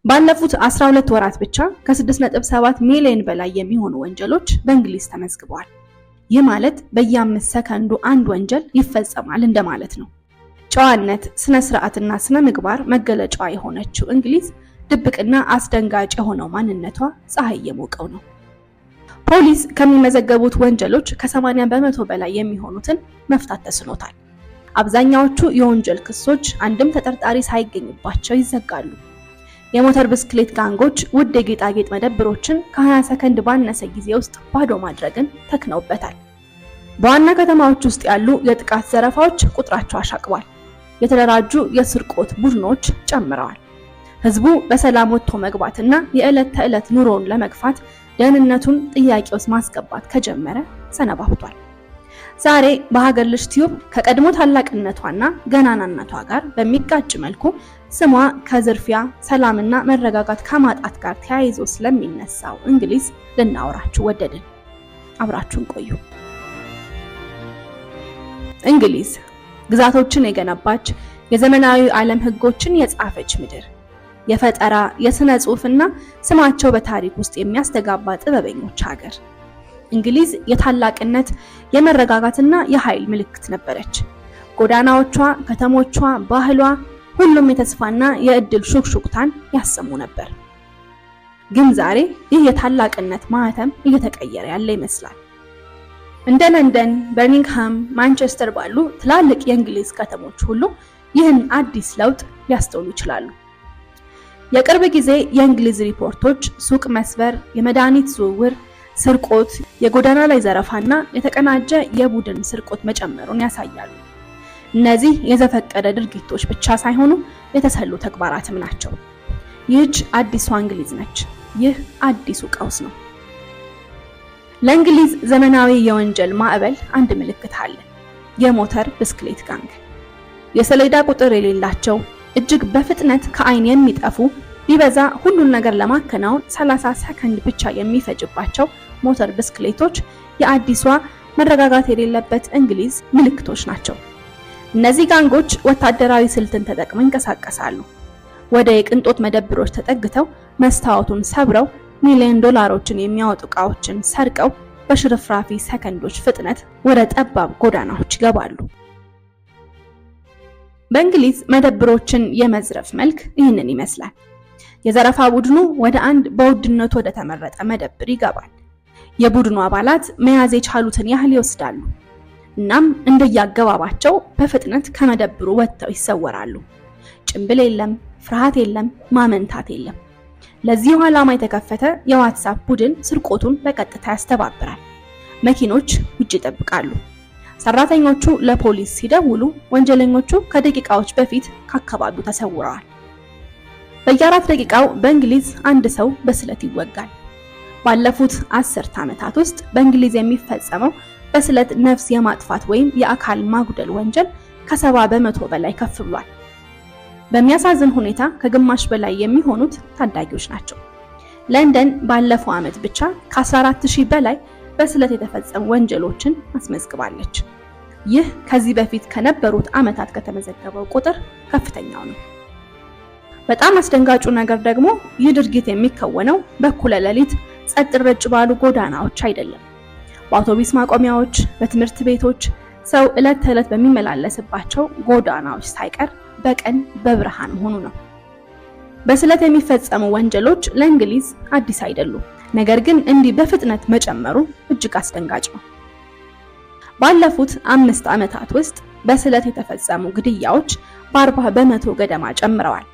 ባለፉት 12 ወራት ብቻ ከ6.7 ሚሊዮን በላይ የሚሆኑ ወንጀሎች በእንግሊዝ ተመዝግበዋል። ይህ ማለት በየ5 ሰከንዱ አንድ ወንጀል ይፈጸማል እንደማለት ነው። ጨዋነት፣ ስነ ስርዓትና ስነ ምግባር መገለጫዋ የሆነችው እንግሊዝ ድብቅና አስደንጋጭ የሆነው ማንነቷ ፀሐይ የሞቀው ነው። ፖሊስ ከሚመዘገቡት ወንጀሎች ከ80 በመቶ በላይ የሚሆኑትን መፍታት ተስኖታል። አብዛኛዎቹ የወንጀል ክሶች አንድም ተጠርጣሪ ሳይገኝባቸው ይዘጋሉ። የሞተር ብስክሌት ጋንጎች ውድ የጌጣጌጥ መደብሮችን ከ20 ሰከንድ ባነሰ ጊዜ ውስጥ ባዶ ማድረግን ተክነውበታል። በዋና ከተማዎች ውስጥ ያሉ የጥቃት ዘረፋዎች ቁጥራቸው አሻቅቧል። የተደራጁ የስርቆት ቡድኖች ጨምረዋል። ህዝቡ በሰላም ወጥቶ መግባትና የዕለት ተዕለት ኑሮውን ለመግፋት ደህንነቱን ጥያቄ ውስጥ ማስገባት ከጀመረ ሰነባብቷል። ዛሬ በሀገር ልጅ ቲዩብ ከቀድሞ ታላቅነቷና ገናናነቷ ጋር በሚጋጭ መልኩ ስሟ ከዝርፊያ፣ ሰላምና መረጋጋት ከማጣት ጋር ተያይዞ ስለሚነሳው እንግሊዝ ልናወራችሁ ወደድን። አብራችሁን ቆዩ። እንግሊዝ ግዛቶችን የገነባች የዘመናዊ ዓለም ህጎችን የጻፈች ምድር፣ የፈጠራ የሥነ ጽሑፍና ስማቸው በታሪክ ውስጥ የሚያስተጋባ ጥበበኞች ሀገር። እንግሊዝ የታላቅነት የመረጋጋትና የኃይል ምልክት ነበረች። ጎዳናዎቿ፣ ከተሞቿ፣ ባህሏ ሁሉም የተስፋና የእድል ሹክሹክታን ያሰሙ ነበር። ግን ዛሬ ይህ የታላቅነት ማህተም እየተቀየረ ያለ ይመስላል። እንደ ለንደን፣ በርሚንግሃም፣ ማንቸስተር ባሉ ትላልቅ የእንግሊዝ ከተሞች ሁሉ ይህን አዲስ ለውጥ ሊያስተውሉ ይችላሉ። የቅርብ ጊዜ የእንግሊዝ ሪፖርቶች ሱቅ መስበር፣ የመድኃኒት ዝውውር፣ ስርቆት፣ የጎዳና ላይ ዘረፋና የተቀናጀ የቡድን ስርቆት መጨመሩን ያሳያሉ። እነዚህ የዘፈቀደ ድርጊቶች ብቻ ሳይሆኑ የተሰሉ ተግባራትም ናቸው። ይህች አዲሷ እንግሊዝ ነች። ይህ አዲሱ ቀውስ ነው። ለእንግሊዝ ዘመናዊ የወንጀል ማዕበል አንድ ምልክት አለ። የሞተር ብስክሌት ጋንግ። የሰሌዳ ቁጥር የሌላቸው እጅግ በፍጥነት ከአይን የሚጠፉ ቢበዛ ሁሉን ነገር ለማከናወን 30 ሰከንድ ብቻ የሚፈጅባቸው ሞተር ብስክሌቶች የአዲሷ መረጋጋት የሌለበት እንግሊዝ ምልክቶች ናቸው። እነዚህ ጋንጎች ወታደራዊ ስልትን ተጠቅመው ይንቀሳቀሳሉ። ወደ የቅንጦት መደብሮች ተጠግተው መስታወቱን ሰብረው ሚሊዮን ዶላሮችን የሚያወጡ ዕቃዎችን ሰርቀው በሽርፍራፊ ሰከንዶች ፍጥነት ወደ ጠባብ ጎዳናዎች ይገባሉ። በእንግሊዝ መደብሮችን የመዝረፍ መልክ ይህንን ይመስላል። የዘረፋ ቡድኑ ወደ አንድ በውድነቱ ወደ ተመረጠ መደብር ይገባል። የቡድኑ አባላት መያዝ የቻሉትን ያህል ይወስዳሉ። እናም እንደያገባባቸው በፍጥነት ከመደብሩ ወጥተው ይሰወራሉ። ጭንብል የለም፣ ፍርሃት የለም፣ ማመንታት የለም። ለዚህ ዓላማ የተከፈተ የዋትስአፕ ቡድን ስርቆቱን በቀጥታ ያስተባብራል። መኪኖች ውጭ ይጠብቃሉ። ሰራተኞቹ ለፖሊስ ሲደውሉ ወንጀለኞቹ ከደቂቃዎች በፊት ከአካባቢው ተሰውረዋል። በየ4 ደቂቃው በእንግሊዝ አንድ ሰው በስለት ይወጋል። ባለፉት 10 ዓመታት ውስጥ በእንግሊዝ የሚፈጸመው በስለት ነፍስ የማጥፋት ወይም የአካል ማጉደል ወንጀል ከ70 በመቶ በላይ ከፍ ብሏል። በሚያሳዝን ሁኔታ ከግማሽ በላይ የሚሆኑት ታዳጊዎች ናቸው። ለንደን ባለፈው ዓመት ብቻ ከ14000 በላይ በስለት የተፈጸሙ ወንጀሎችን አስመዝግባለች። ይህ ከዚህ በፊት ከነበሩት ዓመታት ከተመዘገበው ቁጥር ከፍተኛው ነው። በጣም አስደንጋጩ ነገር ደግሞ ይህ ድርጊት የሚከወነው በኩለ ሌሊት ጸጥ ረጭ ባሉ ጎዳናዎች አይደለም። በአውቶቡስ ማቆሚያዎች፣ በትምህርት ቤቶች፣ ሰው ዕለት ተዕለት በሚመላለስባቸው ጎዳናዎች ሳይቀር በቀን በብርሃን መሆኑ ነው። በስለት የሚፈጸሙ ወንጀሎች ለእንግሊዝ አዲስ አይደሉም። ነገር ግን እንዲህ በፍጥነት መጨመሩ እጅግ አስደንጋጭ ነው። ባለፉት 5 ዓመታት ውስጥ በስለት የተፈጸሙ ግድያዎች በ40 በመቶ ገደማ ጨምረዋል።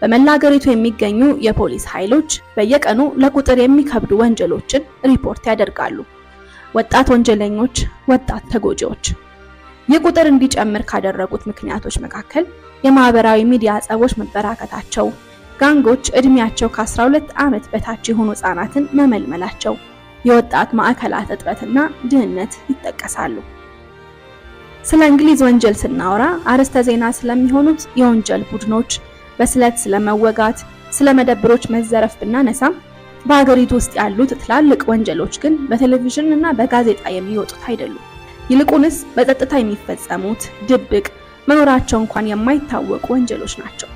በመላ ሀገሪቱ የሚገኙ የፖሊስ ኃይሎች በየቀኑ ለቁጥር የሚከብዱ ወንጀሎችን ሪፖርት ያደርጋሉ። ወጣት ወንጀለኞች፣ ወጣት ተጎጂዎች። ይህ ቁጥር እንዲጨምር ካደረጉት ምክንያቶች መካከል የማህበራዊ ሚዲያ ጸቦች መበራከታቸው፣ ጋንጎች እድሜያቸው ከ12 ዓመት በታች የሆኑ ህጻናትን መመልመላቸው፣ የወጣት ማዕከላት እጥረትና ድህነት ይጠቀሳሉ። ስለ እንግሊዝ ወንጀል ስናወራ አርዕስተ ዜና ስለሚሆኑት የወንጀል ቡድኖች፣ በስለት ስለመወጋት፣ ስለ መደብሮች መዘረፍ ብናነሳም በሀገሪቱ ውስጥ ያሉት ትላልቅ ወንጀሎች ግን በቴሌቪዥን እና በጋዜጣ የሚወጡት አይደሉም። ይልቁንስ በጸጥታ የሚፈጸሙት ድብቅ መኖራቸው እንኳን የማይታወቁ ወንጀሎች ናቸው።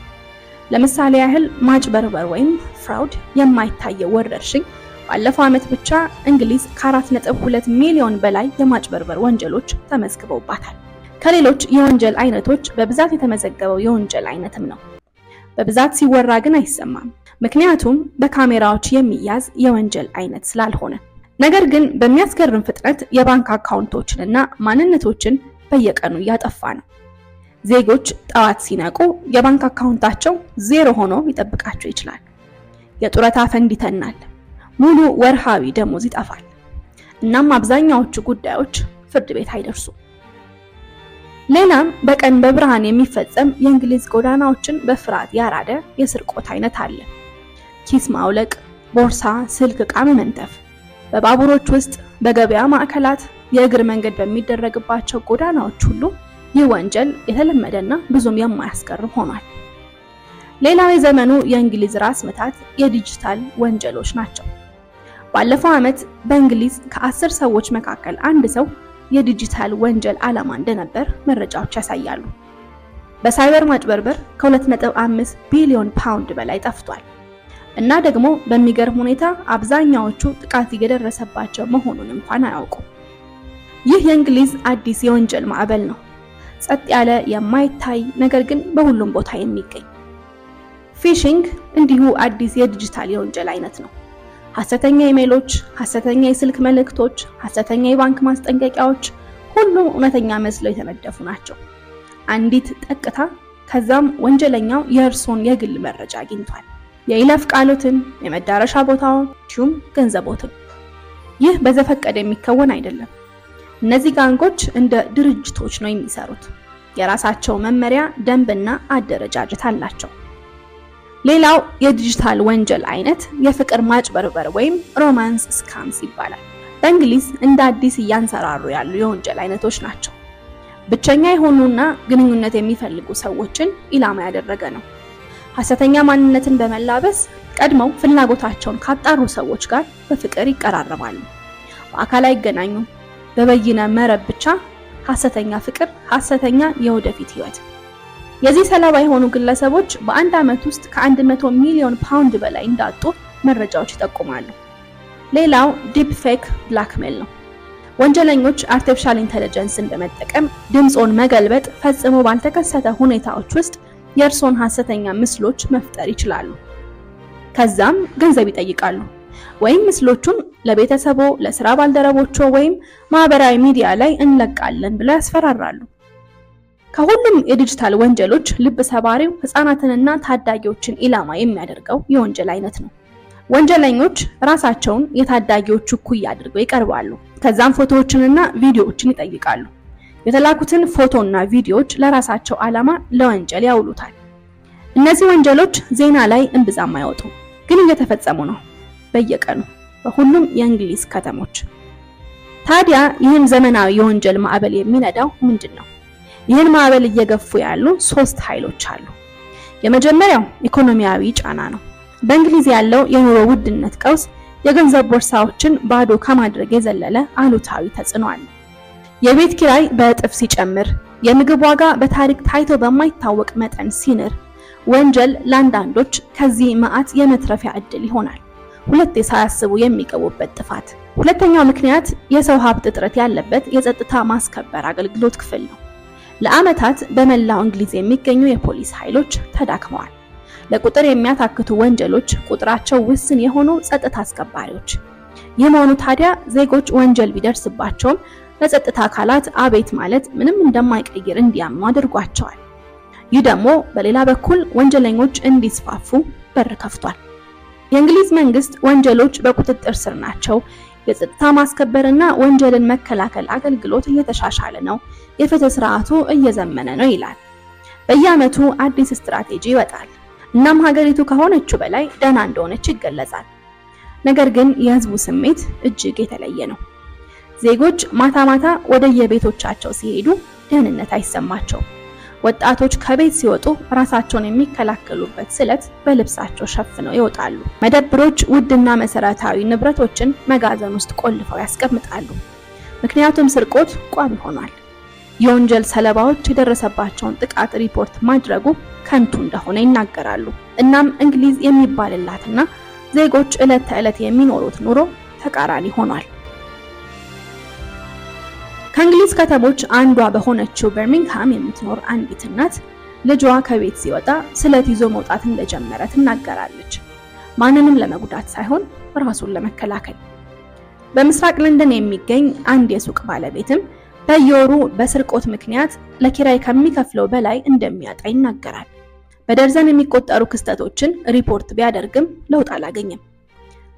ለምሳሌ ያህል ማጭበርበር ወይም ፍራውድ የማይታየው ወረርሽኝ ባለፈው ዓመት ብቻ እንግሊዝ ከ4.2 ሚሊዮን በላይ የማጭበርበር ወንጀሎች ተመዝግበውባታል። ከሌሎች የወንጀል አይነቶች በብዛት የተመዘገበው የወንጀል አይነትም ነው። በብዛት ሲወራ ግን አይሰማም፣ ምክንያቱም በካሜራዎች የሚያዝ የወንጀል አይነት ስላልሆነ። ነገር ግን በሚያስገርም ፍጥነት የባንክ አካውንቶችንና ማንነቶችን በየቀኑ እያጠፋ ነው። ዜጎች ጠዋት ሲነቁ የባንክ አካውንታቸው ዜሮ ሆኖ ሊጠብቃቸው ይችላል። የጡረታ ፈንድ ይተናል። ሙሉ ወርሃዊ ደሞዝ ይጠፋል። እናም አብዛኛዎቹ ጉዳዮች ፍርድ ቤት አይደርሱም። ሌላም በቀን በብርሃን የሚፈጸም የእንግሊዝ ጎዳናዎችን በፍርሃት ያራደ የስርቆት አይነት አለ። ኪስ ማውለቅ፣ ቦርሳ፣ ስልክ ዕቃ መመንተፍ። በባቡሮች ውስጥ፣ በገበያ ማዕከላት፣ የእግር መንገድ በሚደረግባቸው ጎዳናዎች ሁሉ ይህ ወንጀል የተለመደና ብዙም የማያስገርም ሆኗል። ሌላው የዘመኑ የእንግሊዝ ራስ ምታት የዲጂታል ወንጀሎች ናቸው። ባለፈው ዓመት በእንግሊዝ ከ10 ሰዎች መካከል አንድ ሰው የዲጂታል ወንጀል ዓላማ እንደነበር መረጃዎች ያሳያሉ። በሳይበር ማጭበርበር ከ2.5 ቢሊዮን ፓውንድ በላይ ጠፍቷል። እና ደግሞ በሚገርም ሁኔታ አብዛኛዎቹ ጥቃት እየደረሰባቸው መሆኑን እንኳን አያውቁም። ይህ የእንግሊዝ አዲስ የወንጀል ማዕበል ነው። ጸጥ ያለ የማይታይ ነገር ግን በሁሉም ቦታ የሚገኝ። ፊሽንግ እንዲሁ አዲስ የዲጂታል የወንጀል አይነት ነው። ሐሰተኛ ኢሜሎች፣ ሐሰተኛ የስልክ መልእክቶች፣ ሐሰተኛ የባንክ ማስጠንቀቂያዎች ሁሉም እውነተኛ መስለው የተነደፉ ናቸው። አንዲት ጠቅታ ከዛም ወንጀለኛው የእርሶን የግል መረጃ አግኝቷል። የይለፍ ቃሎትን፣ የመዳረሻ ቦታውን፣ እንዲሁም ገንዘቦትን። ይህ በዘፈቀደ የሚከወን አይደለም። እነዚህ ጋንጎች እንደ ድርጅቶች ነው የሚሰሩት። የራሳቸው መመሪያ፣ ደንብና አደረጃጀት አላቸው። ሌላው የዲጂታል ወንጀል አይነት የፍቅር ማጭበርበር ወይም ሮማንስ ስካምስ ይባላል። በእንግሊዝ እንደ አዲስ እያንሰራሩ ያሉ የወንጀል አይነቶች ናቸው። ብቸኛ የሆኑና ግንኙነት የሚፈልጉ ሰዎችን ኢላማ ያደረገ ነው። ሐሰተኛ ማንነትን በመላበስ ቀድመው ፍላጎታቸውን ካጣሩ ሰዎች ጋር በፍቅር ይቀራረባሉ። በአካል አይገናኙም። በበይነ መረብ ብቻ ሐሰተኛ ፍቅር፣ ሐሰተኛ የወደፊት ህይወት። የዚህ ሰለባ የሆኑ ግለሰቦች በአንድ ዓመት ውስጥ ከ100 ሚሊዮን ፓውንድ በላይ እንዳጡ መረጃዎች ይጠቁማሉ። ሌላው ዲፕ ፌክ ብላክሜል ነው። ወንጀለኞች አርቲፊሻል ኢንተለጀንስን በመጠቀም ድምጾን መገልበጥ፣ ፈጽሞ ባልተከሰተ ሁኔታዎች ውስጥ የእርሶን ሐሰተኛ ምስሎች መፍጠር ይችላሉ። ከዛም ገንዘብ ይጠይቃሉ። ወይም ምስሎቹን ለቤተሰቦ፣ ለስራ ባልደረቦቹ ወይም ማህበራዊ ሚዲያ ላይ እንለቃለን ብለው ያስፈራራሉ። ከሁሉም የዲጂታል ወንጀሎች ልብ ሰባሪው ህፃናትንና ታዳጊዎችን ኢላማ የሚያደርገው የወንጀል አይነት ነው። ወንጀለኞች ራሳቸውን የታዳጊዎቹ እኩያ አድርገው ይቀርባሉ። ከዛም ፎቶዎችንና ቪዲዮዎችን ይጠይቃሉ። የተላኩትን ፎቶና ቪዲዮዎች ለራሳቸው ዓላማ ለወንጀል ያውሉታል። እነዚህ ወንጀሎች ዜና ላይ እምብዛም አይወጡም፣ ግን እየተፈጸሙ ነው በየቀኑ በሁሉም የእንግሊዝ ከተሞች። ታዲያ ይህን ዘመናዊ የወንጀል ማዕበል የሚነዳው ምንድን ነው? ይህን ማዕበል እየገፉ ያሉ 3 ኃይሎች አሉ። የመጀመሪያው ኢኮኖሚያዊ ጫና ነው። በእንግሊዝ ያለው የኑሮ ውድነት ቀውስ የገንዘብ ቦርሳዎችን ባዶ ከማድረግ የዘለለ አሉታዊ ተጽዕኖ አለ። የቤት ኪራይ በእጥፍ ሲጨምር፣ የምግብ ዋጋ በታሪክ ታይቶ በማይታወቅ መጠን ሲንር፣ ወንጀል ለአንዳንዶች ከዚህ መዓት የመትረፊያ ዕድል ይሆናል። ሁለቴ ሳያስቡ የሚገቡበት ጥፋት። ሁለተኛው ምክንያት የሰው ሀብት እጥረት ያለበት የጸጥታ ማስከበር አገልግሎት ክፍል ነው። ለዓመታት በመላው እንግሊዝ የሚገኙ የፖሊስ ኃይሎች ተዳክመዋል። ለቁጥር የሚያታክቱ ወንጀሎች ቁጥራቸው ውስን የሆኑ ጸጥታ አስከባሪዎች። ይህ መሆኑ ታዲያ ዜጎች ወንጀል ቢደርስባቸውም ለጸጥታ አካላት አቤት ማለት ምንም እንደማይቀይር እንዲያምኑ አድርጓቸዋል። ይህ ደግሞ በሌላ በኩል ወንጀለኞች እንዲስፋፉ በር ከፍቷል። የእንግሊዝ መንግስት ወንጀሎች በቁጥጥር ስር ናቸው፣ የጸጥታ ማስከበርና ወንጀልን መከላከል አገልግሎት እየተሻሻለ ነው፣ የፍትህ ስርዓቱ እየዘመነ ነው ይላል። በየዓመቱ አዲስ ስትራቴጂ ይወጣል። እናም ሀገሪቱ ከሆነችው በላይ ደህና እንደሆነች ይገለጻል። ነገር ግን የህዝቡ ስሜት እጅግ የተለየ ነው። ዜጎች ማታ ማታ ወደ የቤቶቻቸው ሲሄዱ ደህንነት አይሰማቸውም። ወጣቶች ከቤት ሲወጡ ራሳቸውን የሚከላከሉበት ስለት በልብሳቸው ሸፍነው ይወጣሉ። መደብሮች ውድና መሰረታዊ ንብረቶችን መጋዘን ውስጥ ቆልፈው ያስቀምጣሉ። ምክንያቱም ስርቆት ቋሚ ሆኗል። የወንጀል ሰለባዎች የደረሰባቸውን ጥቃት ሪፖርት ማድረጉ ከንቱ እንደሆነ ይናገራሉ። እናም እንግሊዝ የሚባልላትና ዜጎች ዕለት ተዕለት የሚኖሩት ኑሮ ተቃራኒ ሆኗል። ከእንግሊዝ ከተሞች አንዷ በሆነችው በርሚንግሃም የምትኖር አንዲት እናት ልጇ ከቤት ሲወጣ ስለት ይዞ መውጣት እንደጀመረ ትናገራለች። ማንንም ለመጉዳት ሳይሆን ራሱን ለመከላከል። በምስራቅ ለንደን የሚገኝ አንድ የሱቅ ባለቤትም በየወሩ በስርቆት ምክንያት ለኪራይ ከሚከፍለው በላይ እንደሚያጣ ይናገራል። በደርዘን የሚቆጠሩ ክስተቶችን ሪፖርት ቢያደርግም ለውጥ አላገኘም።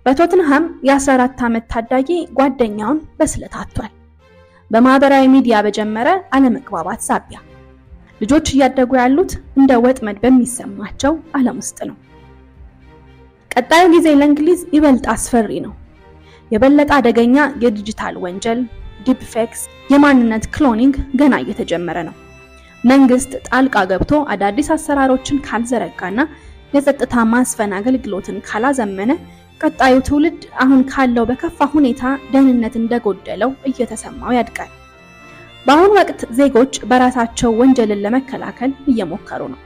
በቶትንሃም የ14 ዓመት ታዳጊ ጓደኛውን በስለት አጥቷል። በማህበራዊ ሚዲያ በጀመረ አለመግባባት ሳቢያ ልጆች እያደጉ ያሉት እንደ ወጥመድ በሚሰማቸው ዓለም ውስጥ ነው። ቀጣዩ ጊዜ ለእንግሊዝ ይበልጥ አስፈሪ ነው። የበለጠ አደገኛ የዲጂታል ወንጀል፣ ዲፕ ፌክስ፣ የማንነት ክሎኒንግ ገና እየተጀመረ ነው። መንግስት ጣልቃ ገብቶ አዳዲስ አሰራሮችን ካልዘረጋና የጸጥታ ማስፈን አገልግሎትን ካላዘመነ ቀጣዩ ትውልድ አሁን ካለው በከፋ ሁኔታ ደህንነት እንደጎደለው እየተሰማው ያድጋል። በአሁኑ ወቅት ዜጎች በራሳቸው ወንጀልን ለመከላከል እየሞከሩ ነው።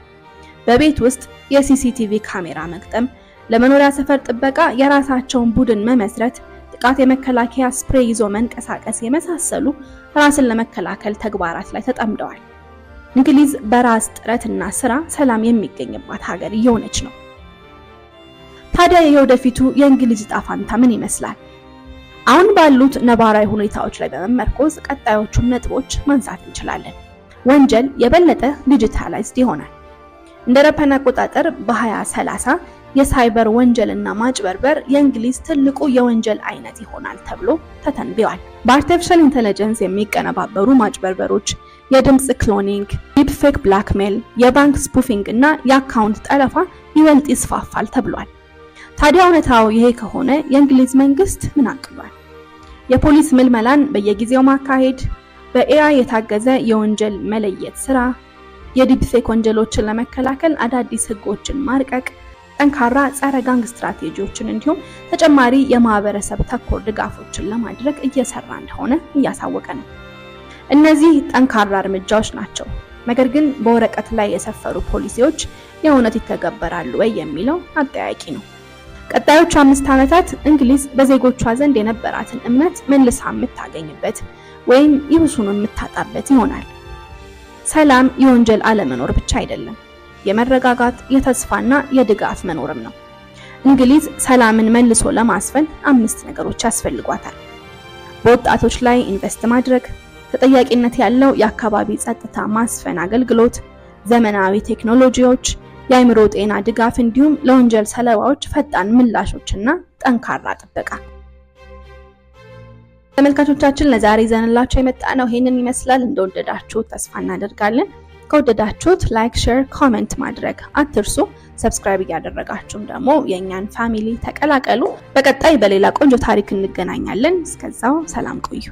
በቤት ውስጥ የሲሲቲቪ ካሜራ መግጠም፣ ለመኖሪያ ሰፈር ጥበቃ የራሳቸውን ቡድን መመስረት፣ ጥቃት የመከላከያ ስፕሬይ ይዞ መንቀሳቀስ የመሳሰሉ ራስን ለመከላከል ተግባራት ላይ ተጠምደዋል። እንግሊዝ በራስ ጥረትና ስራ ሰላም የሚገኝባት ሀገር እየሆነች ነው። ታዲያ የወደፊቱ የእንግሊዝ ዕጣ ፈንታ ምን ይመስላል? አሁን ባሉት ነባራዊ ሁኔታዎች ላይ በመመርኮዝ ቀጣዮቹን ነጥቦች ማንሳት እንችላለን። ወንጀል የበለጠ ዲጂታላይዝድ ይሆናል። እንደ አውሮፓውያን አቆጣጠር በ2030 የሳይበር ወንጀልና ማጭበርበር የእንግሊዝ ትልቁ የወንጀል አይነት ይሆናል ተብሎ ተተንብዮአል። በአርቲፊሻል ኢንተለጀንስ የሚቀነባበሩ ማጭበርበሮች፣ የድምጽ ክሎኒንግ፣ ዲፕ ፌክ ብላክሜል፣ የባንክ ስፑፊንግ እና የአካውንት ጠለፋ ይበልጥ ይስፋፋል ተብሏል። ታዲያ እውነታው ይሄ ከሆነ የእንግሊዝ መንግስት ምን አቅዷል? የፖሊስ ምልመላን በየጊዜው ማካሄድ፣ በኤአይ የታገዘ የወንጀል መለየት ስራ፣ የዲፕ ፌክ ወንጀሎችን ለመከላከል አዳዲስ ህጎችን ማርቀቅ፣ ጠንካራ ጸረ ጋንግ ስትራቴጂዎችን እንዲሁም ተጨማሪ የማህበረሰብ ተኮር ድጋፎችን ለማድረግ እየሰራ እንደሆነ እያሳወቀ ነው። እነዚህ ጠንካራ እርምጃዎች ናቸው። ነገር ግን በወረቀት ላይ የሰፈሩ ፖሊሲዎች የእውነት ይተገበራሉ ወይ የሚለው አጠያቂ ነው። ቀጣዮቹ 5 ዓመታት እንግሊዝ በዜጎቿ ዘንድ የነበራትን እምነት መልሳ የምታገኝበት ወይም ይብሱኑ የምታጣበት ይሆናል። ሰላም የወንጀል አለመኖር ብቻ አይደለም፣ የመረጋጋት የተስፋና የድጋፍ መኖርም ነው። እንግሊዝ ሰላምን መልሶ ለማስፈን 5 ነገሮች ያስፈልጓታል። በወጣቶች ላይ ኢንቨስት ማድረግ፣ ተጠያቂነት ያለው የአካባቢ ጸጥታ ማስፈን አገልግሎት፣ ዘመናዊ ቴክኖሎጂዎች፣ የአእምሮ ጤና ድጋፍ እንዲሁም ለወንጀል ሰለባዎች ፈጣን ምላሾችና ጠንካራ ጥበቃ። ተመልካቾቻችን ለዛሬ ይዘንላችሁ የመጣነው ይሄንን ይመስላል። እንደወደዳችሁት ተስፋ እናደርጋለን። ከወደዳችሁት ላይክ፣ ሼር፣ ኮሜንት ማድረግ አትርሱ። ሰብስክራይብ እያደረጋችሁም ደግሞ የኛን ፋሚሊ ተቀላቀሉ። በቀጣይ በሌላ ቆንጆ ታሪክ እንገናኛለን። እስከዛው ሰላም ቆዩ።